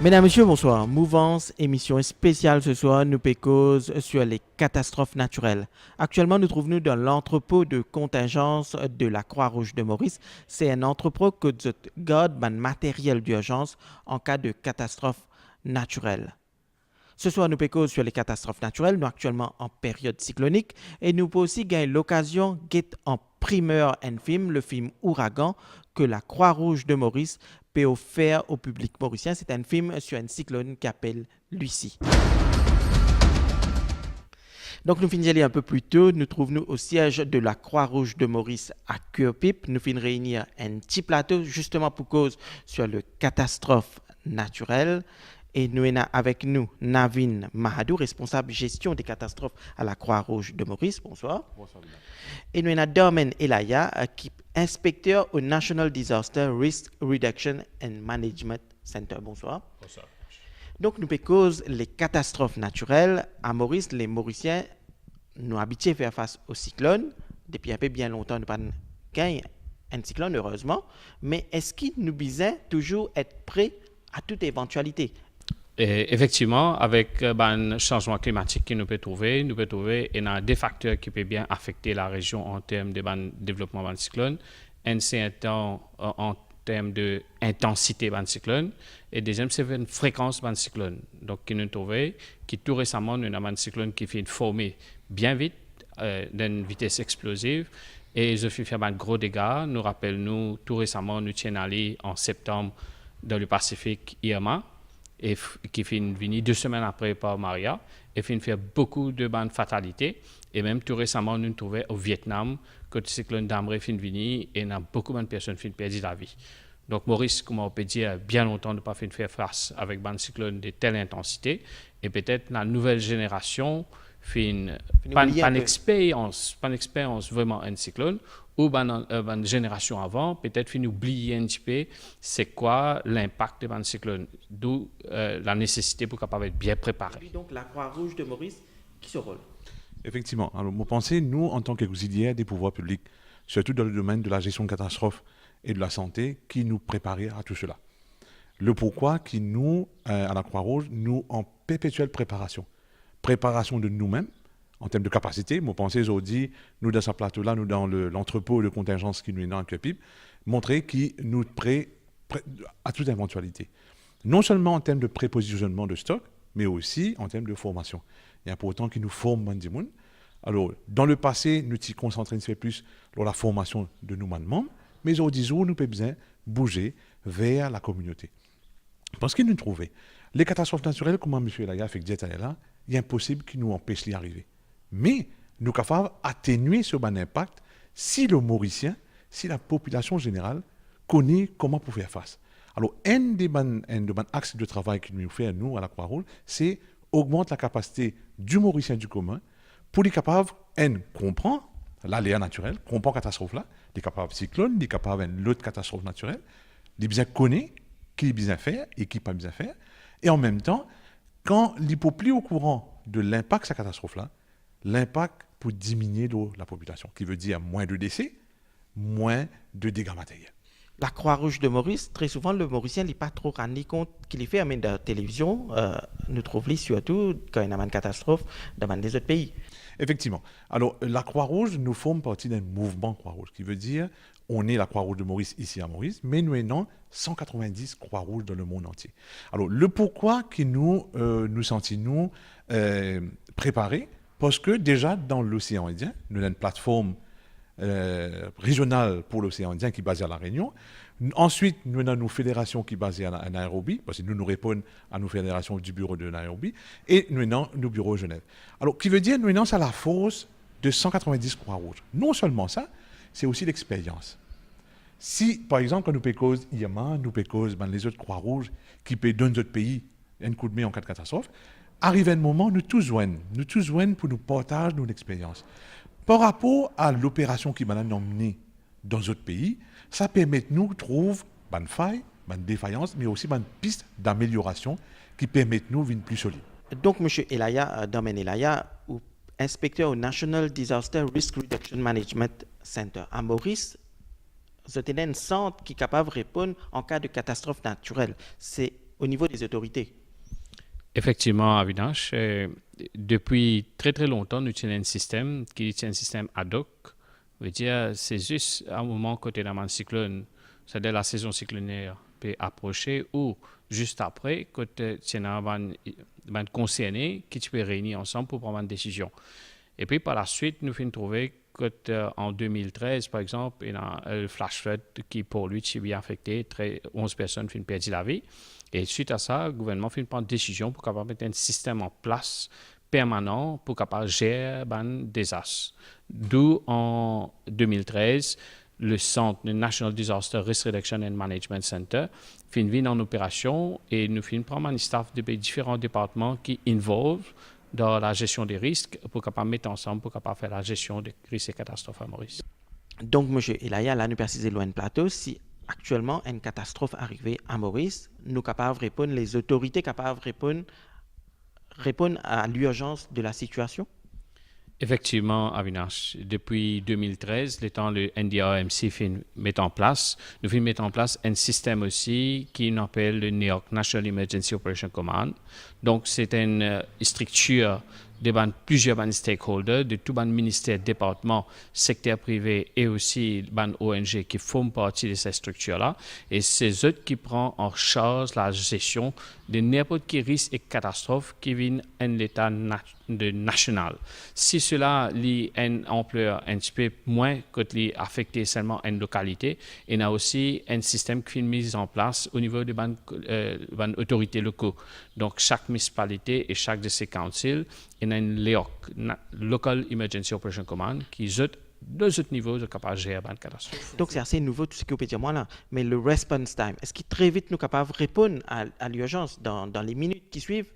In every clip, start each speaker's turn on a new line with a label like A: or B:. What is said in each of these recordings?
A: Mesdames, Messieurs, bonsoir. Mouvance, émission spéciale ce soir, nous cause sur les catastrophes naturelles. Actuellement, nous trouvons-nous dans l'entrepôt de contingence de la Croix-Rouge de Maurice. C'est un entrepôt que garde un matériel d'urgence en cas de catastrophe naturelle. Ce soir, nous cause sur les catastrophes naturelles. Nous actuellement en période cyclonique et nous pouvons aussi gagner l'occasion d'être en primeur un film, le film Ouragan, que la Croix-Rouge de Maurice peut offrir au public mauricien. C'est un film sur un cyclone qui s'appelle Lucie. Donc, nous finissons un peu plus tôt. Nous trouvons-nous au siège de la Croix-Rouge de Maurice à Cœur-Pipe. Nous finissons réunir un petit plateau justement pour cause sur le catastrophe naturelle. Et nous avons avec nous Navin Mahadou, responsable gestion des catastrophes à la Croix-Rouge de Maurice. Bonsoir.
B: Bonsoir.
A: Et nous avons Dormen Elaya, qui est inspecteur au National Disaster Risk Reduction and Management Center. Bonsoir.
B: Bonsoir.
A: Donc, nous cause les catastrophes naturelles. À Maurice, les Mauriciens nous habitués à faire face aux cyclones. Depuis un peu bien longtemps, nous n'avons pas gagné un cyclone, heureusement. Mais est-ce qu'il nous disait toujours être prêt à toute éventualité?
B: Et effectivement, avec le changement climatique que nous pouvons trouver, il y a des facteurs qui peuvent bien affecter la région en termes de développement de cyclone. Un, c'est en termes d'intensité de cyclone. Et deuxième, c'est une fréquence de cyclone. Donc, qui nous trouvons, qui tout récemment, nous avons un cyclone qui fait former bien vite, d'une vitesse explosive. Et je fait faire de gros dégâts. Nous rappelons, tout récemment, nous tiens allé en septembre dans le Pacifique Irma, et qui finit venir 2 semaines après par Maria, et finit faire beaucoup de bandes fatalités. Et même tout récemment, nous nous trouvons au Vietnam, que le cyclone d'Amré finit venir, et beaucoup de personnes finissent perdu la vie. Donc Maurice, comme on peut dire, bien longtemps ne pas fait faire face avec un cyclone de telle intensité, et peut-être la nouvelle génération fait pas une expérience vraiment un cyclone, ou une génération avant, peut-être fin oublier un petit peu c'est quoi l'impact de un cyclone, d'où la nécessité pour capable être bien préparé.
A: Et donc la Croix-Rouge de Maurice, qui se rôle?
C: Effectivement. Alors, vous pensez, nous, en tant qu'auxiliaires des pouvoirs publics, surtout dans le domaine de la gestion de catastrophes et de la santé, qui nous préparait à tout cela. Le pourquoi qui nous, à la Croix-Rouge, nous en perpétuelle préparation. Préparation de nous-mêmes, en termes de capacité. Vous pensez, aujourd'hui, nous, dans ce plateau-là, nous, dans l'entrepôt de contingence qui nous est dans un CUPIP, montrer qui nous prêt à toute éventualité. Non seulement en termes de prépositionnement de stock, mais aussi en termes de formation. Il y a pour autant qui nous forment Mandimoun. Alors, dans le passé, nous nous concentrons plus sur la formation de nous membres, mais aujourd'hui, nous pouvons besoin bouger vers la communauté. Parce qu'il nous trouvait, les catastrophes naturelles, comme M. Elaya fait dire là, il est impossible qu'ils nous empêchent d'y arriver. Mais nous sommes capables d'atténuer ce bon impact si le Mauricien, si la population générale connaît comment pour faire face. Alors, un des axes de travail que nous faisons, nous, à la Croix-Rouge, c'est augmenter la capacité du Mauricien du commun pour être capable de comprendre l'aléa naturel, comprendre la catastrophe là, il est capable de cyclone, il est capable de l'autre catastrophe naturelle, il est bien connaître qui est bien faire et qui n'est pas bien faire. Et en même temps, quand il n'est plus au courant de l'impact de cette catastrophe-là, l'impact pour diminuer la population, qui veut dire moins de décès, moins de dégâts matériels.
A: La Croix-Rouge de Maurice, très souvent, le Mauricien n'est pas trop rendu compte qu'il est fait, mais dans la télévision, nous trouvons surtout quand il y a une catastrophe dans les autres pays.
C: Effectivement. Alors, la Croix-Rouge, nous formons partie d'un mouvement Croix-Rouge, qui veut dire, on est la Croix-Rouge de Maurice ici à Maurice, mais nous avons 190 Croix-Rouges dans le monde entier. Alors, le pourquoi que nous sentons préparés, parce que déjà dans l'océan Indien, nous avons une plateforme régionale pour l'océan Indien qui est basée à La Réunion. Ensuite, nous avons nos fédérations qui sont basées à Nairobi, parce que nous répondons à nos fédérations du bureau de Nairobi, et nous avons nos bureaux à Genève. Alors, qui veut dire nous avons à la force de 190 Croix-Rouges. Non seulement ça, c'est aussi l'expérience. Si, par exemple, quand nous pécons IAMA, nous pécons les autres Croix-Rouges qui paient dans d'autres pays un coup de main en cas de catastrophe, arrive un moment, nous tous joignent pour nous partager notre expérience. Par rapport à l'opération qui m'a emmené dans d'autres pays, ça permet de nous trouver une faille, une défaillance, mais aussi une piste d'amélioration qui permet de nous venir plus solides.
A: Donc, M. Elaya, Domaine Elaya, inspecteur au National Disaster Risk Reduction Management Center à Maurice, c'est un centre qui est capable de répondre en cas de catastrophe naturelle. C'est au niveau des autorités.
B: Effectivement, Avinash, depuis très très longtemps, nous tenons un système qui est un système ad hoc. Je veux dire, c'est juste à un moment côté d'un cyclone, c'est-à-dire la saison cyclonaire peut approcher ou juste après, côté un concerné qui peut réunir ensemble pour prendre une décision. Et puis par la suite, nous finissons trouver qu'en 2013, par exemple, il y a un flash flood qui pour lui est bien affecté, 11 personnes finissent perdu la vie. Et suite à ça, le gouvernement finit prendre une décision pour capable mettre un système en place permanent pour capable gérer un désastre. D'où en 2013, le centre, le National Disaster Risk Reduction and Management Center, finit en opération et nous finissons prendre un staff de différents départements qui involvent dans la gestion des risques pour capable mettre ensemble pour capable faire la gestion des risques et catastrophes à Maurice.
A: Donc, M. Elaya, là, nous précisons loin de plateau, si actuellement une catastrophe arrivée à Maurice, nous capables de répondre, les autorités capables de répondre à l'urgence de la situation?
B: Effectivement, Avinash, depuis 2013, le temps le NDRMC met en place, nous finissons mettre en place un système aussi qui appelle le NEOC, National Emergency Operation Command. Donc, c'est une structure de plusieurs stakeholders, de tous les ministères, départements, secteurs privés et aussi les ONG qui font partie de cette structure-là. Et c'est eux qui prennent en charge la gestion de n'importe quel risque et catastrophe qui viennent en l'état national. Si cela a une ampleur un petit peu moins que affecté seulement une localité, il y a aussi un système qui est mis en place au niveau des autorités locaux. Donc, chaque municipalité et chaque de ses councils, il y a une LEOC, Local Emergency Operation Command, qui est deux autres niveaux de capacité de gérer une catastrophe.
A: Donc, c'est assez nouveau tout ce que vous pouvez dire moi là. Mais le response time, est-ce qu'il très vite nous capable de répondre à l'urgence dans les minutes qui suivent?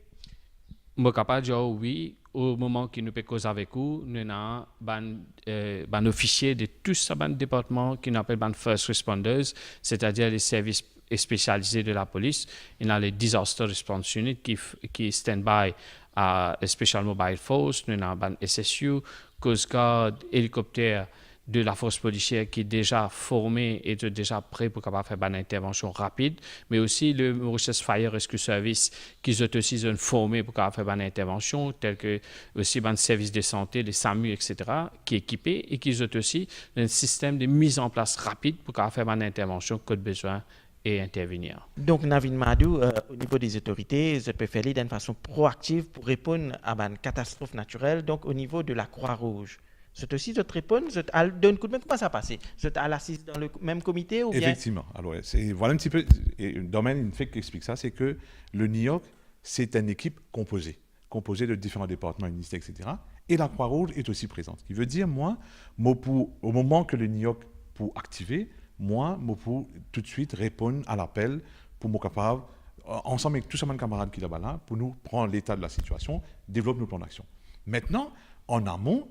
B: Je suis capable de dire oui. Au moment que nous pouvons causer avec vous, nous avons un officier de tous ces départements qui nous appellent first responders, c'est-à-dire les services spécialisés de la police. Il y a les Disaster Response Unit qui stand-by à Special Mobile Force, nous avons SSU, Coast Guard, hélicoptère de la force policière qui est déjà formé et déjà prêt pour capable faire une intervention rapide, mais aussi le Mauritius Fire Rescue Service qui est aussi formé pour capable faire une intervention, tel que aussi un service de santé, les SAMU, etc., qui est équipé et qui est aussi un système de mise en place rapide pour capable faire une intervention quand besoin et intervenir.
A: Donc, Navin Madou, au niveau des autorités, je peux faire d'une façon proactive pour répondre à une catastrophe naturelle, donc au niveau de la Croix-Rouge. C'est aussi de te répondre, d'un coup de main, comment ça passe? Vous êtes à l'assise dans le même comité ou bien?
C: Effectivement. Alors, voilà un petit peu, et le domaine, une fait qui explique ça, c'est que le NIOC, c'est une équipe composée de différents départements, ministères, etc. Et la Croix-Rouge est aussi présente. Ce qui veut dire, moi, au moment que le NIOC pour activer, moi, je peux tout de suite répondre à l'appel pour me capable, ensemble avec tous mes camarades qui sont là, pour nous prendre l'état de la situation, développer nos plans d'action. Maintenant, en amont,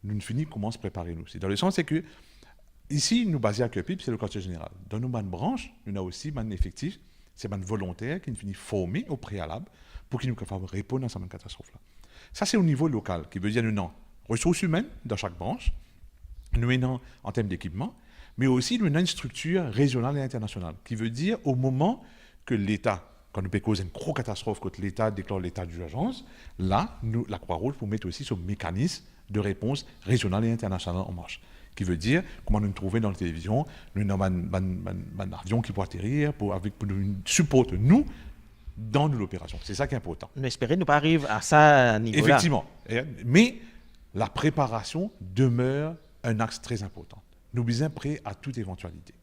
C: nous finissons comment se préparer nous. C'est dans le sens c'est que ici nous basons à Cupip, c'est le quartier général. Dans nos branches, nous avons aussi un effectif, c'est un volontaire qui nous finit formé au préalable pour qu'il nous capable répondre à cette catastrophe là. Ça c'est au niveau local, qui veut dire nous avons ressources humaines dans chaque branche, nous avons en termes d'équipement, mais aussi nous avons une structure régionale et internationale, qui veut dire au moment que l'État, quand nous causer une grosse catastrophe, quand l'État déclare l'état d'urgence, là, nous, la Croix-Rouge, pour mettre aussi ce mécanisme de réponse régionale et internationale en marche. Qui veut dire, comment nous trouver dans la télévision, nous avons un avion qui peut atterrir pour nous supporter, nous, dans l'opération. C'est ça qui est important.
A: Nous espérons ne pas arriver à ça niveau-là.
C: Effectivement. Mais la préparation demeure un axe très important. Nous sommes prêts à toute éventualité.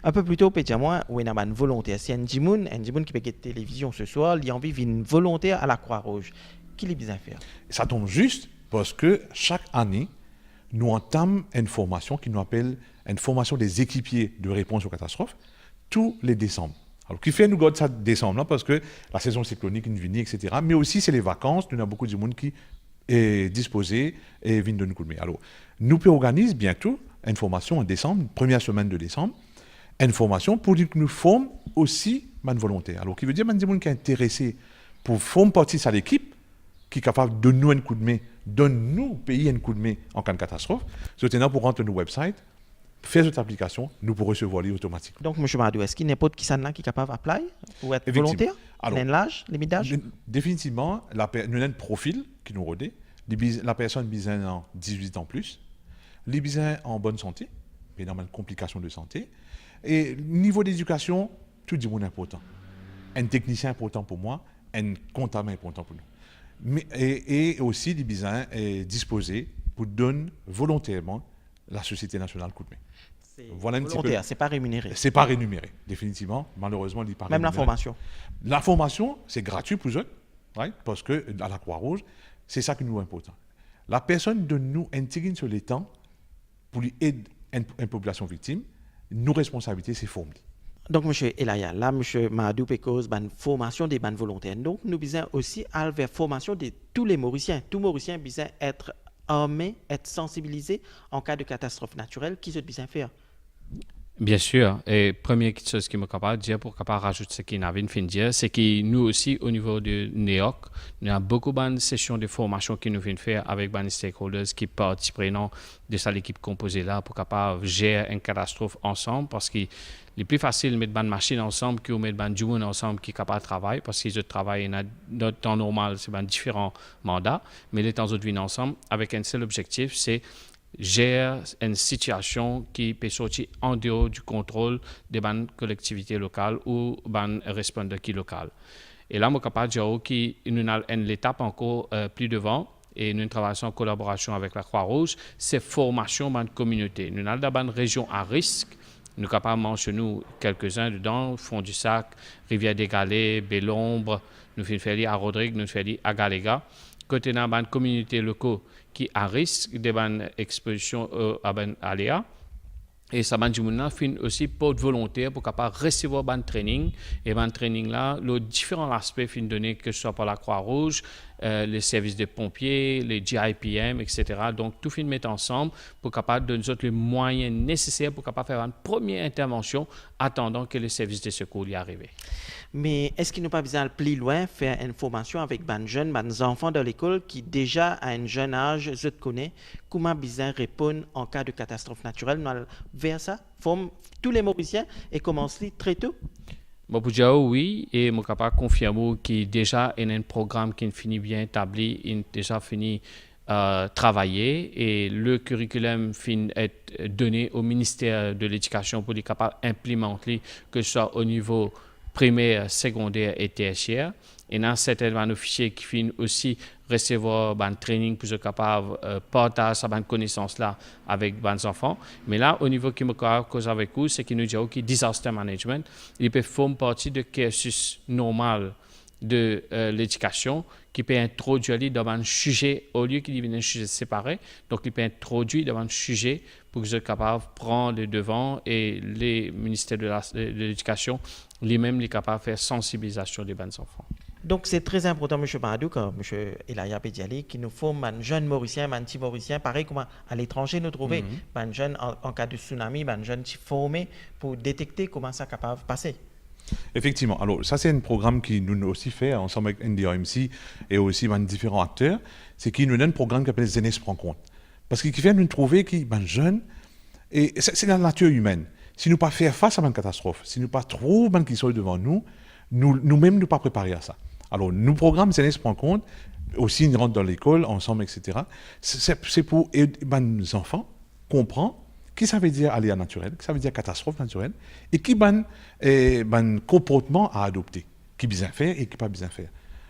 A: Un peu plus tôt, peut-être moi, où il y a une volontaire. Si un Jimoun qui peut être télévision ce soir, il a envie d'une volontaire à la Croix-Rouge. Qui est bien faire? Ça
C: tombe juste parce que chaque année, nous entamons une formation qui nous appelle une formation des équipiers de réponse aux catastrophes tous les décembre. Alors, qui fait nous garder ça décembre là, parce que la saison cyclonique, une venue, etc. Mais aussi, c'est les vacances. Nous avons beaucoup de monde qui est disposé et vient de nous couler. Alors, nous organisons bientôt une formation en décembre, première semaine de décembre, une formation pour dire que nous formons aussi man volontaire. Alors, qui veut dire man des gens qui est intéressé pour former partie de l'équipe, qui est capable de donner nous un coup de main, donne-nous payer un coup de main en cas de catastrophe. C'est pour rentrer sur nos websites, faire cette application, nous pourrons recevoir automatiquement.
A: Donc, M. Madou, est-ce qu'il n'y a pas de qui est capable d'appliquer pour être volontaire?
C: Alors,
A: l'âge, limite d'âge?
C: Définitivement, nous avons un profil qui nous redit. La personne besoin en 18 ans plus, les besoin en bonne santé, mais dans une complication de santé. Et niveau d'éducation, tout le monde est important. Un technicien important pour moi, un comptable important pour nous. Mais, et aussi, les besoins disposés pour donner volontairement la Société nationale coup de main.
A: C'est voilà volontaire, c'est pas rémunéré.
C: C'est pas rémunéré, définitivement. Malheureusement, il n'est pas
A: même
C: rémunéré.
A: La formation.
C: La formation, c'est gratuit pour eux, right? Parce que à la Croix-Rouge, c'est ça qui nous est important. La personne de nous intégrer sur les temps pour lui aider une population victime, nos responsabilités, c'est former.
A: Donc, M. Elaya, là, M. Madou Pecos, formation des bandes volontaires. Donc, nous besoin aussi aller vers formation de tous les Mauriciens. Tous Mauriciens besoin être armés, être sensibilisés en cas de catastrophe naturelle. Qui sont besoin faire?
B: Bien sûr. Et première chose qui me capable de dire pour capable rajouter ce qu'il n'avait fin de dire, c'est que nous aussi, au niveau de NEOC, nous avons beaucoup de sessions de formation qui nous viennent faire avec des stakeholders qui participent de ça l'équipe composée là pour capable gérer une catastrophe ensemble parce que le plus facile de mettre une machine ensemble que de mettre du monde ensemble qui est capable de travailler parce qu'ils travaillent dans le temps normal, c'est différents mandats, mais les temps de vie ensemble avec un seul objectif, c'est gère une situation qui peut sortir en dehors du contrôle des collectivités locales ou des répondants qui locales. Et là, je suis capable de dire que nous avons une étape encore plus devant et nous travaillons en collaboration avec la Croix-Rouge, c'est formation de la communauté. Nous avons une région à risque. Nous sommes capables de mentionner quelques-uns dedans, Fond du Sac, Rivière des Galets, Bellombre, nous faisons à Rodrigue, nous faisons à Galéga. Côté dans une communauté locale qui a risque de exposition à aléa et ça fin aussi pour volontaire pour capable recevoir un training et un training là les différents aspects fin donné que ce soit par la Croix-Rouge les services de pompiers les GIPM etc. donc tout fin mettre ensemble pour capable de nous autres les moyens nécessaires pour capable faire une première intervention attendant que les services de secours y arrivent.
A: Mais est-ce qu'il n'y a pas besoin de plus loin faire une formation avec des jeunes, des enfants de l'école qui déjà à un jeune âge, je te connais, comment besoin répondre en cas de catastrophe naturelle, vers ça, forme tous les Mauriciens et commence très tôt?
B: Bon, pour dire oui, et je suis capable de confirmer qu'il déjà y a un programme qui est fini bien établi, il déjà fini travailler et le curriculum fin est donné au ministère de l'Éducation pour être capable d'implémenter que ce soit au niveau primaire, secondaire et tertiaire. Et dans certains officiers qui finissent aussi recevoir un training pour être capable de partager cette connaissance-là avec les enfants. Mais là, au niveau qui me cause avec vous, c'est qu'il nous dit que disaster management, il peut faire partie de cursus normal de l'éducation qui peut introduire dans un sujet, au lieu qu'il y ait un sujet séparé, donc il peut introduire dans un sujet pour que vous soyez capable de prendre le devant et les ministères de l'éducation lui-même sont capables de faire sensibilisation des enfants.
A: Donc c'est très important, M. Madou, comme M. Elaya Pediali, qui nous forme un jeune Mauricien, un petit Mauricien, pareil comme à l'étranger, nous trouver un jeune en cas de tsunami, un jeune formé pour détecter comment ça est capable de passer.
C: Effectivement. Alors, ça, c'est un programme qui nous aussi fait ensemble avec NDRMC et aussi différents acteurs. C'est qu'il nous donne un programme qui s'appelle Jeunesse prend compte. Parce qu'il fait nous trouver qu'il est jeune, et c'est la nature humaine. Si nous ne pas faire face à une catastrophe, si nous ne pas trop qui sont devant nous, nous-mêmes ne pas préparer à ça. Alors, nous, programme Jeunesse prend compte, aussi nous rentre dans l'école ensemble, etc. C'est pour aider les enfants comprendre qui ça veut dire aléa naturel, qui ça veut dire catastrophe naturelle, et qui ban comportement à adopter, qui bien faire et qui pas bien faire.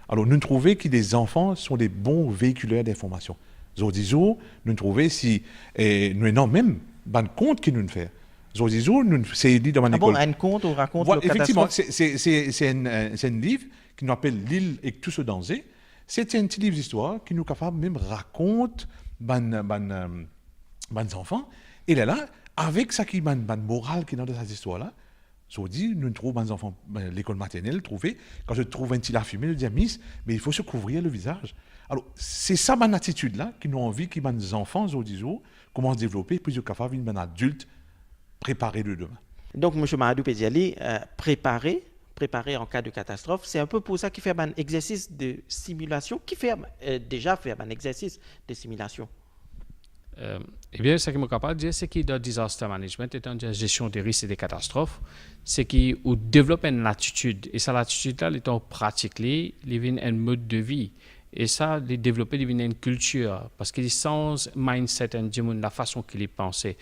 C: Alors nous trouvons que les enfants sont des bons véhiculeurs d'information. Zodizo, nous trouvons si nous n'avons même ban compte qui nous fait. Zodizo, c'est dit dans mon école.
A: Un compte ou raconte
C: voilà, effectivement, c'est un livre qui nous appelle L'île et tout ce danger. C'est un petit livre d'histoire qui nous capable même raconte ban enfants. Et là, avec ça qui est une morale qui est dans cette histoire-là, je dis, nous trouvons des enfants, l'école maternelle, quand je trouve un petit à fumer, je dis à Miss, mais il faut se couvrir le visage. Alors, c'est ça, mon attitude-là, qui nous a envie, qui les enfants, je dis, comment se développer, puis je suis capable d'un adulte préparé de demain.
A: Donc, M. Madou Pediali, préparer en cas de catastrophe, c'est un peu pour ça qu'il fait un exercice de simulation, qui fait déjà faire un exercice de simulation.
B: Eh bien, ce que je suis capable de dire, c'est que dans le disaster management, étant la gestion des risques et des catastrophes, c'est qu'on développe une attitude. Et cette attitude-là, étant pratique, il devient un mode de vie. Et ça, développer, il devient une culture. Parce qu'il sans mindset, la façon qu'il est pensé.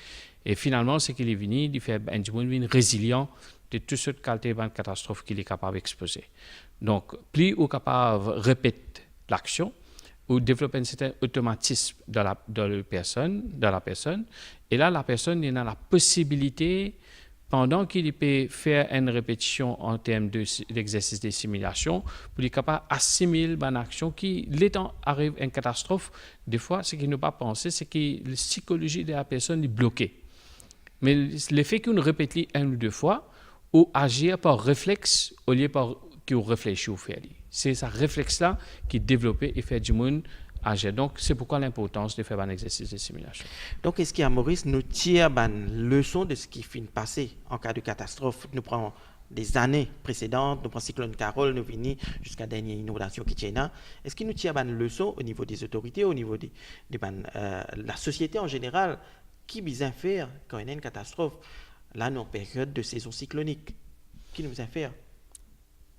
B: Et finalement, ce qu'il est venu, il fait un monde résilient de toutes sortes de qualités de catastrophes qu'il est capable d'exposer. Donc, plus on est capable de répéter l'action, ou développer un certain automatisme dans la personne. Et là, la personne a la possibilité, pendant qu'il peut faire une répétition en termes d'exercice de simulation, pour être capable d'assimiler une action qui, l'étant arrive une catastrophe, des fois, ce qu'il n'a pas pensé, c'est que la psychologie de la personne est bloquée. Mais le fait qu'on répète une ou deux fois, ou agir par réflexe au lieu par qu'on réfléchit au faire. C'est ce réflexe-là qui est développé et fait du monde agir. Donc, c'est pourquoi l'importance de faire un exercice de simulation.
A: Donc, est-ce qu'à Maurice nous tire une leçon de ce qui finit de passer en cas de catastrophe? Nous prenons des années précédentes, nous prenons Cyclone Carole, nous venons jusqu'à la dernière inondation qui est là. Est-ce qu'il nous tire une leçon au niveau des autorités, au niveau de la société en général, qui besoin faire quand il y a une catastrophe? Là, nous en période de saison cyclonique. Qui nous besoin faire?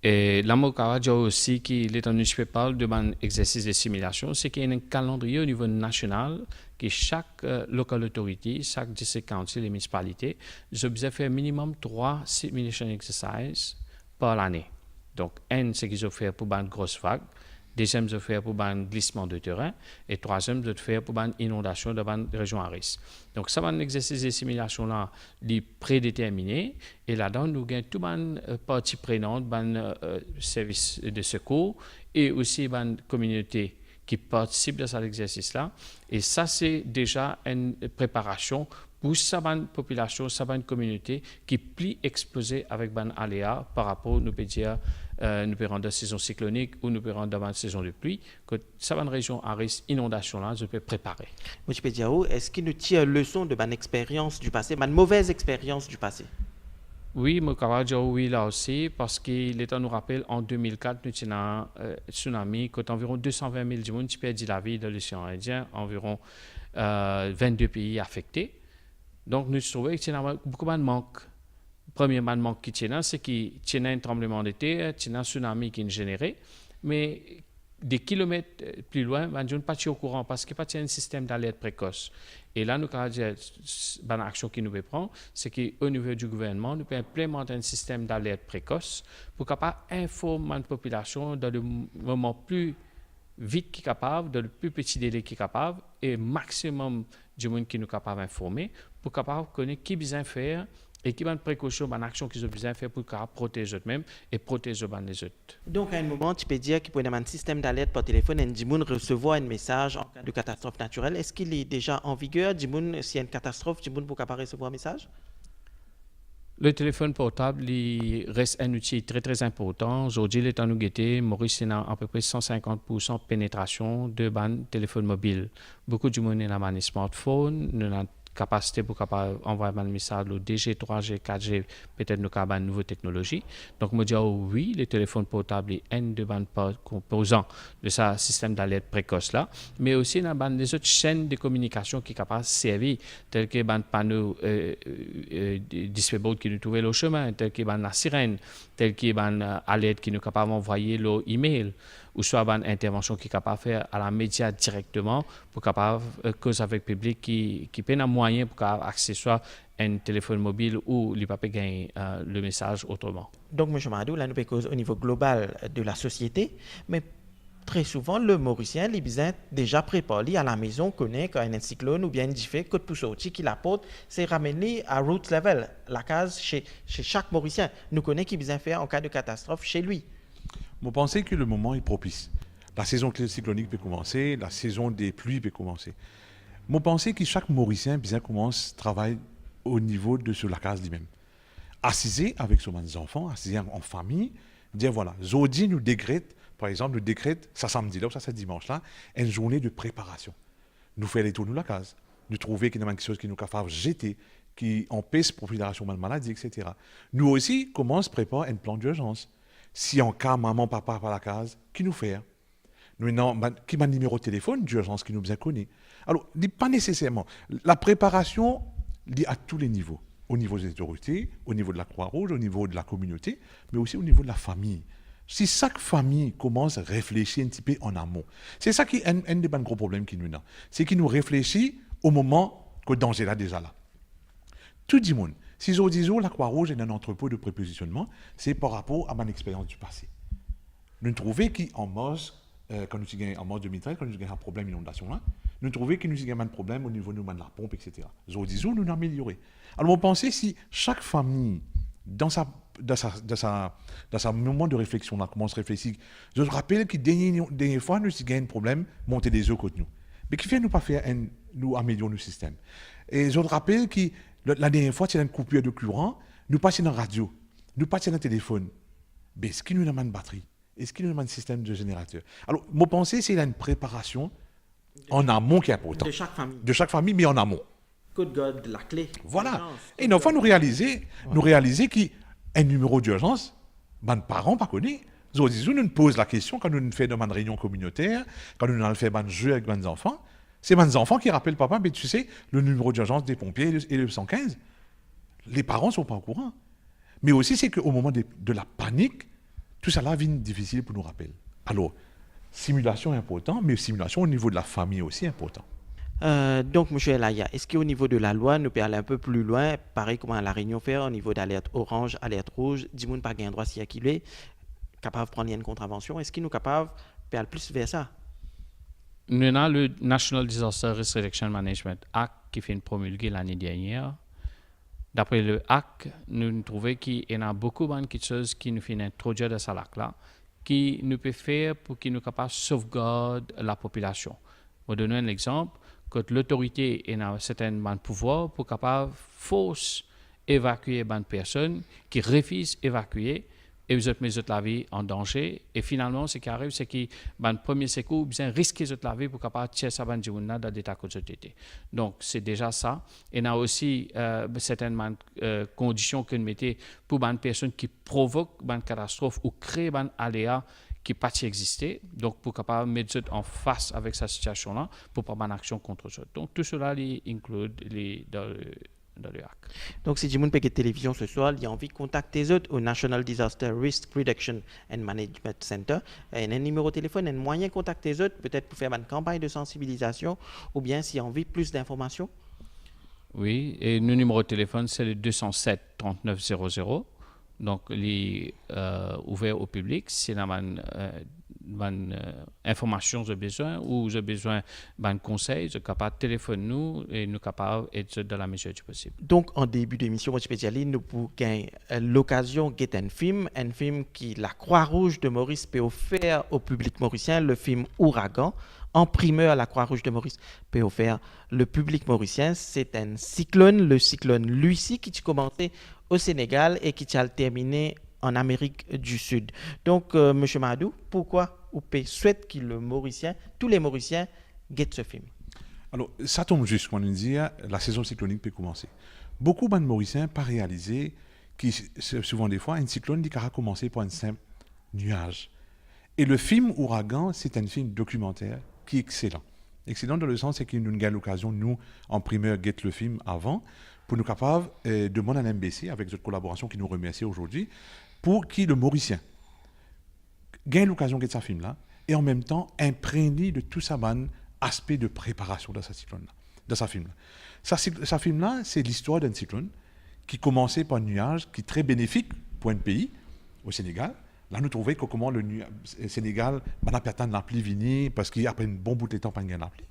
B: Et là, je dire aussi qu'il est en parle de un exercice de simulation, c'est qu'il y a un calendrier au niveau national que chaque local authority, chaque district council et municipalité, ils ont besoin de faire minimum 3 simulation exercises par l'année. Donc, un, c'est qu'ils ont fait pour une grosse vague. Deuxième, ils ont fait pour un glissement de terrain. Et troisième, ils ont fait pour une inondation de une région à risque. Donc, ça, un exercice de simulation-là, il est prédéterminé. Et là-dedans, nous avons tout une partie prenante, un service de secours et aussi une communauté qui participe de cet exercice-là. Et ça, c'est déjà une préparation pour une population, une communauté qui est plus exposée avec un aléa par rapport, nous peut dire, nous pouvons rendre saison cyclonique ou nous pouvons rendre dans saison de pluie, que certaines régions à risque inondation-là, je peux préparer.
A: M. Pediao, est-ce qu'il nous tire leçon de une expérience du passé, une mauvaise expérience du passé?
B: Oui, je peux dire oui là aussi, parce que l'État nous rappelle en 2004, nous avons un tsunami, quand environ 220 000 personnes ont perdu la vie dans l'océan Indien, environ 22 pays affectés. Donc, nous trouvons qu'il y a beaucoup de manque. Le premier manque qui tient, c'est qu'il y a un tremblement de terre, il y a un tsunami qui est généré, mais des kilomètres plus loin, on n'est pas au courant parce qu'il n'y a pas un système d'alerte précoce. Et là, nous avons dit, une action qui nous peut prendre, c'est qu'au niveau du gouvernement, nous pouvons implémenter un système d'alerte précoce pour capable informer la population dans le moment plus vite qui est capable, dans le plus petit délai qui est capable, et maximum du monde qui nous est capable d'informer pour capable connaître qui besoin faire et qui va une précaution, une action qu'ils ont besoin de faire pour protéger eux-mêmes et protéger les autres.
A: Donc, à un moment, tu peux dire qu'il peut y avoir un système d'alerte par téléphone et Dimoun recevoir un message en cas de catastrophe naturelle. Est-ce qu'il est déjà en vigueur? Dimoun, s'il y a une catastrophe, Dimoun peut capable recevoir un message?
B: Le téléphone portable il reste un outil très très important. Aujourd'hui, l'état nous guetter, Maurice a à peu près 150% de pénétration de ban téléphone mobile. Beaucoup de monde a un smartphone, nous avons capacité pour envoyer un message au DG, 3G, 4G, peut-être nous avons une nouvelle technologie. Donc, je dis oui, le téléphone portable est un de les composants de ce système d'alerte précoce là, mais aussi il y a des autres chaînes de communication qui sont capables de servir, tels que les panneaux disponibles qui nous trouvent au chemin, tels que la sirène, tels que les alertes qui nous capables d'envoyer l'email, ou soit une intervention qui est capable de faire à la média directement pour capable cause avec le public qui peut un moyen pour accéder à un téléphone mobile ou il peut pas gagner le message autrement.
A: Donc, M. Madou, là, nous peut cause au niveau global de la société, mais très souvent, le Mauricien, il besoin déjà préparé à la maison, connaît quand il y a un cyclone ou bien une diffé, que pour sortir qu'il apporte, c'est ramener à root level, la case chez chaque Mauricien. Nous connaît qu'il besoin faire en cas de catastrophe chez lui.
C: Vous pensez que le moment est propice. La saison cyclonique peut commencer, la saison des pluies peut commencer. Vous pensez que chaque Mauricien bien commence travail au niveau de la case lui-même. Assiser avec ses enfants, assiser en famille, dire voilà, Zodi nous décrète, par exemple, nous décrète, ça samedi là ou ça c'est dimanche là, une journée de préparation. Nous faire les tours de la case, nous trouver qu'il y a quelque chose qui nous capable jeter, qui empêche la propagation de maladie, etc. Nous aussi, commence à préparer un plan d'urgence. Si en cas maman, papa par la case, qui nous fait? Nous, qui m'a numéro de téléphone d'urgence qui nous bien connaît. Alors, pas nécessairement. La préparation, dit à tous les niveaux. Au niveau des autorités, au niveau de la Croix-Rouge, au niveau de la communauté, mais aussi au niveau de la famille. Si chaque famille commence à réfléchir un petit peu en amont, c'est ça qui est un des gros problèmes qui nous a. C'est qu'il nous réfléchit au moment que le danger est déjà là. Tout le monde, si je dis la Croix-Rouge est un entrepôt de prépositionnement, c'est par rapport à mon expérience du passé. Nous trouvons qu'en mars, quand nous avons en mars 2013, quand nous avons un problème d'inondation là, nous trouvons que nous avons un problème au niveau de la pompe, etc. Je dis nous avons amélioré. Alors, on pensait si chaque famille, dans sa moment de réflexion, là, commence à réfléchir, je rappelle que dernière fois, nous avons un problème, monter des eaux contre nous. Mais qui fait nous pas faire nous améliorer nos systèmes. Et je rappelle que la dernière fois, c'est une coupure de courant, nous passons dans la radio, nous passons dans le téléphone. Mais est-ce qu'il nous a une batterie? Est-ce qu'il nous a un système de générateur? Alors, mon pensée, c'est qu'il y a une préparation en amont qui est importante.
A: De chaque famille.
C: De chaque famille, mais en amont.
A: Code God, la clé.
C: Voilà. Et une fois, nous réaliser qu'un numéro d'urgence, ben, les parents ne connaissent pas. Nous nous posons la question quand nous faisons une réunion communautaire, quand nous faisons un jeu avec nos enfants. C'est mes enfants qui rappellent papa, mais tu sais, le numéro d'urgence des pompiers et le 115. Les parents ne sont pas au courant. Mais aussi, c'est qu'au moment de la panique, tout ça là devient difficile pour nous rappeler. Alors, simulation est important, mais simulation au niveau de la famille aussi important.
A: Donc, M. Elaya, est-ce qu'au niveau de la loi, nous peut aller un peu plus loin, pareil comme à la Réunion faire, au niveau d'alerte orange, alerte rouge, dis nous pas un droit s'y acquiler, capable de prendre une contravention, est-ce qu'il nous capable de aller plus vers ça?
B: Nous avons le National Disaster Risk Reduction Management Act qui fait une promulguée l'année dernière. D'après le Act, nous trouvons qu'il y a beaucoup de choses qui nous font introduire dans ce lac-là, qui nous peut faire pour qu'il nous capable de sauvegarder la population. Je vais donner un exemple. Quand l'autorité a un certain pouvoir pour capable force évacuer une personne qui refuse d'évacuer et vous mettez la vie en danger. Et finalement, ce qui arrive, c'est que le premier secours bien risquer la vie pour capable tirer sa bande dans des tas de société. Donc, c'est déjà ça. Et il y a aussi certaines conditions que nous mettons pour une personne qui provoque une catastrophe ou crée un aléa qui pas exister, donc pour capable mettre en face avec cette situation-là, pour prendre une action contre ça. Donc tout cela inclut dans le hack.
A: Donc si Jimoun Pégué Télévision ce soir, il a envie de contacter les autres au National Disaster Risk Reduction and Management Center, il y a un numéro de téléphone, un moyen de contacter les autres, peut-être pour faire une campagne de sensibilisation, ou bien s'il a envie de plus d'informations.
B: Oui, et le numéro de téléphone, c'est le 207 3900. Donc, il est ouvert au public. Si vous avez une information de besoin ou vous avez besoin d'un conseil, vous êtes capable de téléphoner nous et nous sommes capables d'être dans la mesure du possible.
A: Donc, en début d'émission, spécialement, nous avons l'occasion de voir un film qui la Croix-Rouge de Maurice peut offrir au public mauricien, le film Ouragan. En primeur, la Croix-Rouge de Maurice peut offrir le public mauricien. C'est un cyclone, le cyclone Lucie, qui a commencé au Sénégal et qui a terminé en Amérique du Sud. Donc, M. Madou, pourquoi vous souhaitez que tous les Mauriciens guettent ce film?
C: Alors, ça tombe juste quand on dit la saison cyclonique peut commencer. Beaucoup de Mauriciens pas réalisé que souvent des fois, un cyclone qui a commencé par un simple nuage. Et le film Ouragan, c'est un film documentaire qui est excellent. Excellent dans le sens c'est qu'il nous gagne l'occasion, nous, en primeur, guette le film avant, pour nous capables de demander à l'MBC, avec notre collaboration qui nous remercie aujourd'hui, pour qu'il le Mauricien gagne l'occasion de guetter ce film-là, et en même temps imprégné de tout ça aspect de préparation dans ce cyclone-là, dans ce film-là. Ce film-là, c'est l'histoire d'un cyclone qui commençait par un nuage qui est très bénéfique pour un pays, au Sénégal. Là, nous trouvons que comment le Sénégal n'a pas atteint la pluie vini parce qu'après un bon bout de temps, pas de la pluie.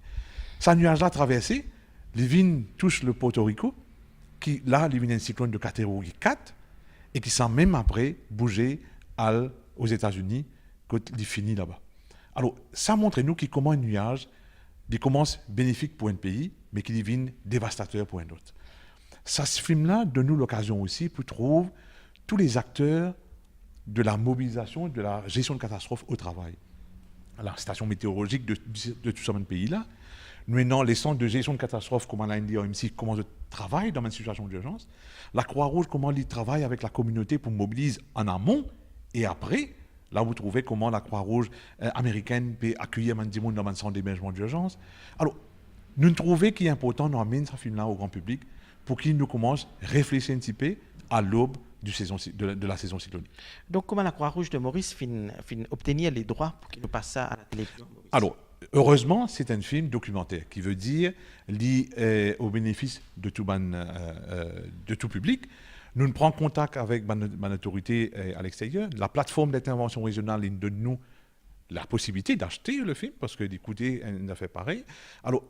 C: Ce nuage-là traversé, les vignes touchent le Porto Rico, qui là, il y a un cyclone de catégorie 4 et qui s'en même après bouger aux États-Unis quand il finit là-bas. Alors, ça montre nous comment un nuage il commence bénéfique pour un pays, mais qui devient dévastateur pour un autre. Ce film-là donne nous l'occasion aussi pour trouver tous les acteurs de la mobilisation et de la gestion de catastrophes au travail. La station météorologique de tout ce pays-là, nous avons les centres de gestion de catastrophes, comment l'ANDOMC, comment ils travaillent dans une situation d'urgence. La Croix-Rouge, comment ils travaillent avec la communauté pour mobiliser en amont et après. Là, vous trouvez comment la Croix-Rouge américaine peut accueillir un monde dans un centre d'hébergement d'urgence. Alors, nous trouvons qu'il est important d'amener ce film-là au grand public pour qu'il nous commence à réfléchir un petit peu à l'aube de la saison cyclonique.
A: Donc, comment la Croix-Rouge de Maurice fin obtenir les droits pour qu'il nous passe ça à la télévision?
C: Alors, heureusement, c'est un film documentaire qui veut dire lié au bénéfice de tout public. Nous ne prenons contact avec ma autorité à l'extérieur. La plateforme d'intervention régionale donne nous la possibilité d'acheter le film parce que d'écouter une affaire pareille. Alors,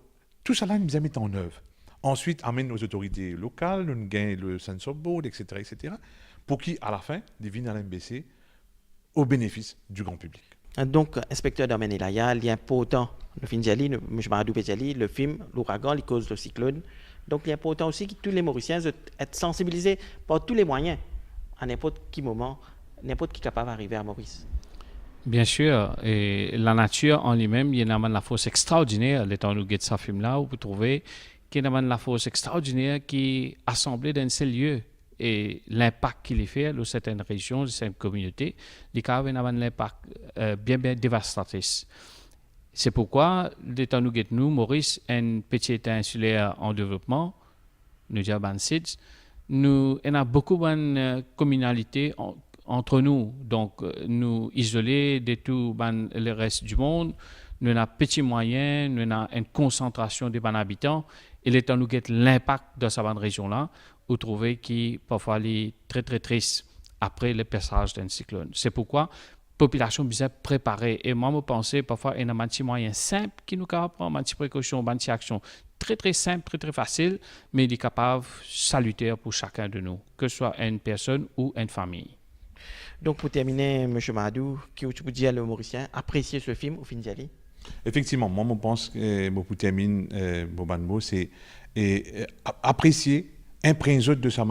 C: tout ça là, nous a mis en œuvre. Ensuite, amène nos autorités locales, nous gagnons le Censor Board, etc., pour qui, à la fin, viennent à l'MBC au bénéfice du grand public.
A: Donc, inspecteur Domen Elaya, il y a important, le film Djali, le film, l'ouragan, les causes de cyclone. Donc, il est important aussi que tous les Mauriciens soient sensibilisés par tous les moyens, à n'importe quel moment, n'importe qui est capable d'arriver à Maurice.
B: Bien sûr, et la nature en lui-même, il y a une force extraordinaire. Le temps où nous guettons ce film-là, vous trouvez qu'il y a une force extraordinaire qui est assemblée dans un seul lieu. Et l'impact qu'il fait dans certaines régions, dans certaines communautés, il y a un impact bien dévastateur. C'est pourquoi, le temps où nous guettons, Maurice, un petit État insulaire en développement, nous disons SIDS, nous avons beaucoup de communalités entre nous, donc nous isolés de tout le reste du monde, nous avons petits moyens, nous avons une concentration des habitants, et le temps nous guette l'impact de cette région-là, vous trouvez qui parfois est très très triste après le passage d'un cyclone. C'est pourquoi la population bien préparée. Et moi, je pense parfois qu'il y a un petit moyen simple qui nous capable prendre, une petite précaution, une petite action très très simple, très très facile, mais il est capable salutaire pour chacun de nous, que ce soit une personne ou une famille.
A: Donc, pour terminer, M. Madou, qui vous dire le Mauricien, apprécier ce film au fin d'Ali?
C: Effectivement, moi, je pense que pour terminer, c'est apprécier un principe de sa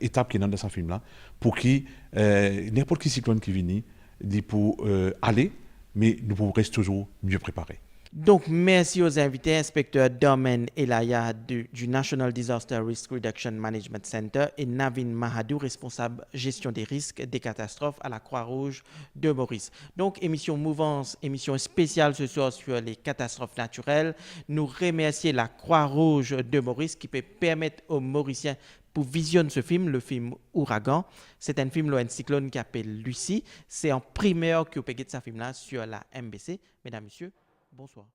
C: étape qui est dans ce film-là, pour qui n'importe quel cyclone qui vient, dit pour aller, mais nous pouvons rester toujours mieux préparés.
A: Donc, merci aux invités, inspecteur Domen Elaya du National Disaster Risk Reduction Management Center et Navin Mahadou, responsable gestion des risques des catastrophes à la Croix-Rouge de Maurice. Donc, émission Mouvance, émission spéciale ce soir sur les catastrophes naturelles. Nous remercions la Croix-Rouge de Maurice qui peut permettre aux Mauriciens pour visionner ce film, le film Ouragan. C'est un film, un cyclone qui s'appelle Lucie. C'est en primeur que vous pouvez ce film-là sur la MBC. Mesdames, Messieurs, bonsoir.